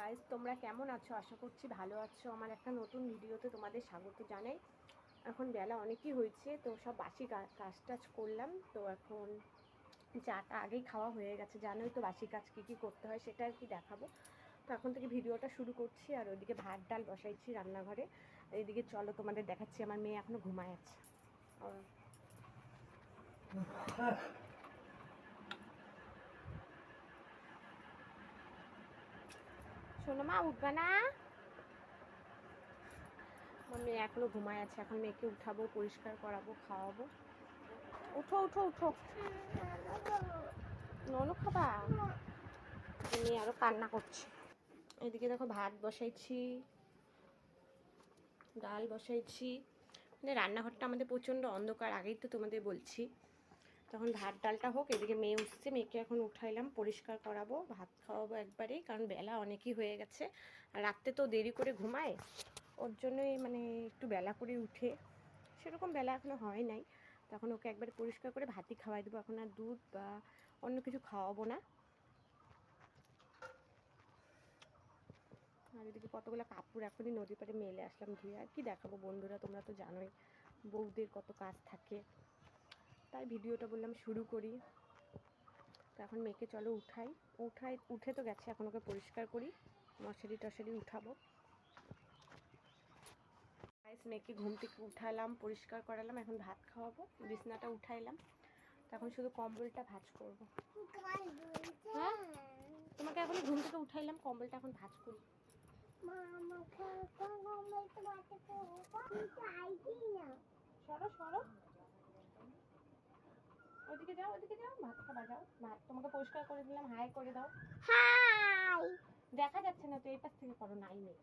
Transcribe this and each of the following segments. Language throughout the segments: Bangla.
গাইস, তোমরা কেমন আছো? আশা করছি ভালো আছো। আমার একটা নতুন ভিডিওতে তোমাদের স্বাগত জানাই। এখন বেলা অনেকই হয়েছে, তো সব বাসি কাজ টাজ করলাম। তো এখন চাটা আগেই খাওয়া হয়ে গেছে। জানোই তো বাসি কাজ কী কী করতে হয়, সেটা আর কি দেখাবো। তো এখন থেকে ভিডিওটা শুরু করছি। আর ওইদিকে ভাত ডাল বসাইছি রান্নাঘরে। এইদিকে চলো তোমাদের দেখাচ্ছি। আমার মেয়ে এখনো ঘুমায় আছে। শোনো মা, উঠবে না? আমার মেয়ে এখনো ঘুমায় আছে। এখন মেয়েকে উঠাবো, পরিষ্কার করাবো, খাওয়াবো। উঠো উঠো উঠো, ননু খাবা? মেয়ে আরো কান্না করছে। এদিকে দেখো ভাত বসাইছি, ডাল বসাইছি। মানে রান্নাঘরটা আমাদের প্রচণ্ড অন্ধকার, আগেই তো তোমাদের বলছি। তখন ভাত ডালটা হোক, এদিকে মেয়ে উঠছে, মেয়েকে এখন উঠাইলাম, পরিষ্কার করাবো, ভাত খাওয়াবো একবারেই, কারণ বেলা অনেকই হয়ে গেছে। আর রাত্রে তো দেরি করে ঘুমায়, ওর জন্যই মানে একটু বেলা করে উঠে। সেরকম বেলা এখনো হয় নাই। তখন ওকে একবারে পরিষ্কার করে ভাতই খাওয়াই দেবো। এখন আর দুধ বা অন্য কিছু খাওয়াবো না। আর এদিকে কতগুলো কাপড় এখনই নদী পাড়ে মেলে আসলাম ধুয়ে। আর কি দেখাবো বন্ধুরা, তোমরা তো জানোই বউদের কত কাজ থাকে, তাই ভিডিওটা বললাম শুরু করি। তো এখন মেয়েকে চলো উঠে তো গেছে, এখন ওকে পরিষ্কার করি, মশারি টশারি উঠাবো। মেয়েকে ঘুম থেকে উঠালাম, পরিষ্কার করালাম, এখন ভাত খাওয়াবো, বিছনাটা উঠাইলাম। তখন শুধু কম্বলটা ভাঁজ করবো। হ্যাঁ, তোমাকে এখন ঘুম থেকে উঠাইলাম, কম্বলটা এখন ভাঁজ করি। সরো সরো, ওদিকে যাও, ওদিকে যাও, ভাত খাবা যাও। ভাত তোমাকে পরিষ্কার করে দিলাম, হাই করে দাও। হাই, দেখা যাচ্ছে না তো, এই পাশ থেকে করো। নাইমে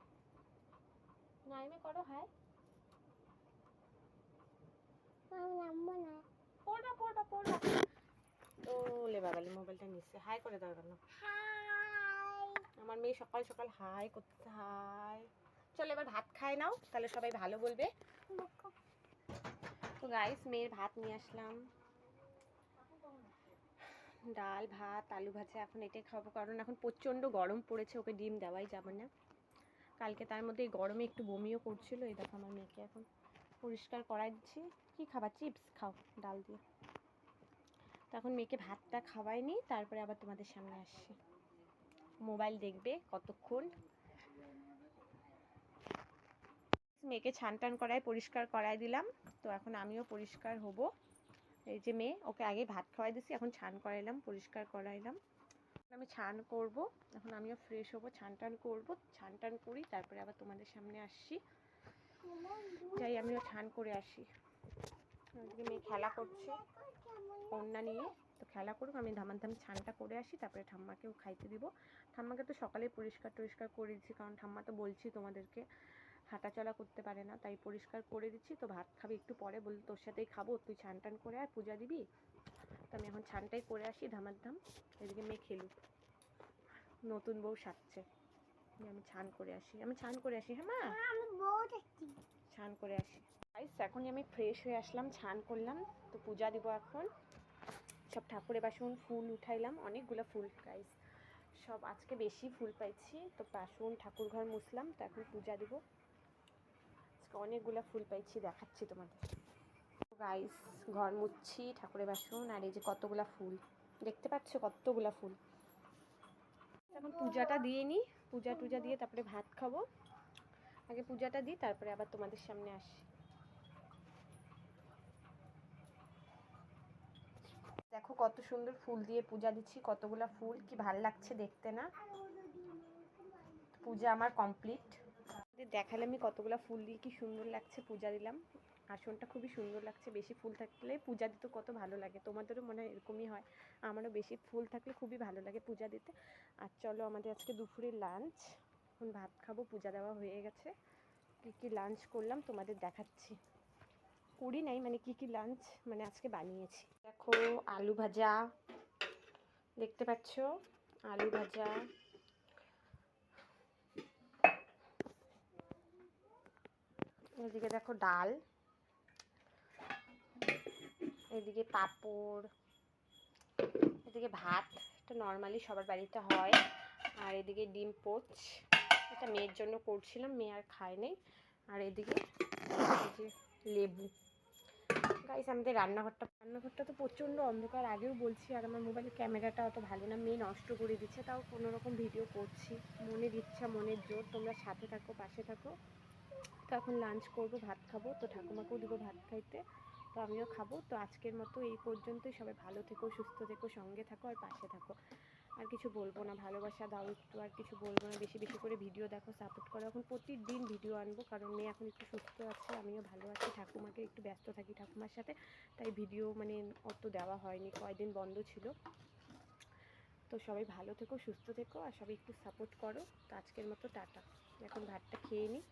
নাইমে করো হাই। পড়বা পড়বা পড়বা। ওলে বাবালে, মোবাইলটা নিচ্ছে। হাই করে দাও কেন? আমার মেয়ে সকাল সকাল হাই করতে। হাই। চলো এবার ভাত খায় নাও, তাহলে সবাই ভালো বলবে। তো গাইস, মেয়ের ভাত নিয়ে আসলাম, ডাল ভাত আলু ভাজা। এখন এটাই খাবো, কারণ এখন প্রচণ্ড গরম পড়েছে, ওকে ডিম দেওয়াই যাবে না। কালকে তার মধ্যে এই গরমে একটু বমিও করছিল। এই দেখো আমার মেয়েকে এখন পরিষ্কার করাই দিচ্ছি। কি খাবা? চিপস খাও ডাল দিয়ে। তখন মেয়েকে ভাতটা খাওয়াইনি, তারপরে আবার তোমাদের সামনে আসছি। মোবাইল দেখবে কতক্ষণ। মেয়েকে ছান টান করাই পরিষ্কার করাই দিলাম। তো এখন আমিও পরিষ্কার হব। এই যে মেয়ে, ওকে আগে ভাত খাওয়াই দিছি, এখন ছান করাইলাম, পরিষ্কার করাইলাম। আমি ছান করব, এখন আমিও ফ্রেশ হব, ছান টান করবো, ছান টান করি, তারপরে আবার তোমাদের সামনে আসছি। যাই আমিও ছান করে আসি। ওদিকে মেয়ে খেলা করছে ওড়না নিয়ে। তো খেলা করুক, আমি ধামাধাম ছানটা করে আসি, তারপরে ঠাম্মাকেও খাইতে দিব। ঠাম্মাকে তো সকালে পরিষ্কার টরিষ্কার করে দিচ্ছি, কারণ ঠাম্মা তো বলছি তোমাদেরকে হাঁটাচলা করতে পারে না, তাই পরিষ্কার করে দিচ্ছি। তো ভাত খাবি একটু পরে, বলল তোর সাথেই খাবো, তুই ছান টান করে আর পূজা দিবি। তো আমি এখন ছানটাই করে আসি ধামাধাম। এদিকে মেয়ে খেলুক, নতুন বউ সাজছে। আমি ছান করে আসি, হ্যাঁ মা, ছান করে আসি। এখনই আমি ফ্রেশ হয়ে আসলাম, ছান করলাম। তো পূজা দিব এখন। সব ঠাকুরের বাসন ফুল উঠাইলাম, অনেকগুলো ফুল গাইস, সব আজকে বেশি ফুল পাইছি। তো বাসন ঠাকুর ঘর মুছলাম, তো এখন পূজা দিব। আজকে অনেকগুলো ফুল পাইছি, দেখাচ্ছি তোমাদের। গাইস, ঘর মুছছি, ঠাকুরের বাসন, আর এই যে কতগুলা ফুল দেখতে পাচ্ছ, কতগুলা ফুল। এখন পূজাটা দিয়ে নিই, পূজা টুজা দিয়ে তারপরে ভাত খাবো। আগে পূজাটা দিই, তারপরে আবার তোমাদের সামনে আসি। দেখো কত সুন্দর ফুল দিয়ে পূজা দিচ্ছি, কতগুলা ফুল, কি ভাল লাগছে দেখতে না? পূজা আমার কমপ্লিট। দেখালে আমি কতগুলা ফুল দিয়ে কি সুন্দর লাগছে পূজা দিলাম। আসনটা খুবই সুন্দর লাগছে, বেশি ফুল থাকলে পূজা দিতে কত ভালো লাগে, তোমাদেরও মনে হয় এরকমই হয়। আমারও বেশি ফুল থাকলে খুবই ভালো লাগে পূজা দিতে। আর চলো আমাদের আজকে দুপুরের লাঞ্চ, এখন ভাত খাবো, পূজা দেওয়া হয়ে গেছে। কী কী লাঞ্চ করলাম তোমাদের দেখাচ্ছি। করি নাই মানে কি কি লাঞ্চ মানে আজকে বানিয়েছি। দেখো আলু ভাজা, দেখতে পাচ্ছ আলু ভাজা, এদিকে দেখো ডাল, এদিকে পাঁপড়, এদিকে ভাত, এটা নর্মালি সবার বাড়িতে হয়। আর এদিকে ডিম পোচ, এটা মেয়ের জন্য করছিলাম, মেয়ে আর খায় নেই। আর এদিকে এই যে লেবু। গাইস আমাদের রান্নাঘরটা তো প্রচণ্ড অন্ধকার, আগেও বলছি। আর আমার মোবাইলের ক্যামেরাটা অত ভালো না, মেয়ে নষ্ট করে দিচ্ছে, তাও কোনো রকম ভিডিও করছি। মনের ইচ্ছা মনের জোর, তোমরা সাথে থাকো, পাশে থাকো। তো এখন লাঞ্চ করবো, ভাত খাবো। তো ঠাকুমাকেও দিব ভাত খাইতে, তো আমিও খাবো। তো আজকের মতো এই পর্যন্তই। সবাই ভালো থেকো, সুস্থ থেকো, সঙ্গে থাকো আর পাশে থাকো। আর কিছু বলবো না, ভালোবাসা দাও একটু, আর কিছু বলবো না। বেশি বেশি করে ভিডিও দেখো, সাপোর্ট করো। এখন প্রতিদিন ভিডিও আনবো, কারণ মেয়ে এখন একটু সুস্থ আছে, আমিও ভালো আছি। ঠাকুমাকে একটু ব্যস্ত থাকি ঠাকুমার সাথে, তাই ভিডিও মানে অত দেওয়া হয়নি, কয়দিন বন্ধ ছিল। তো সবাই ভালো থেকো, সুস্থ থেকো, আর সবাই একটু সাপোর্ট করো। তো আজকের মতো টাটা। এখন ভাতটা খেয়ে নিই।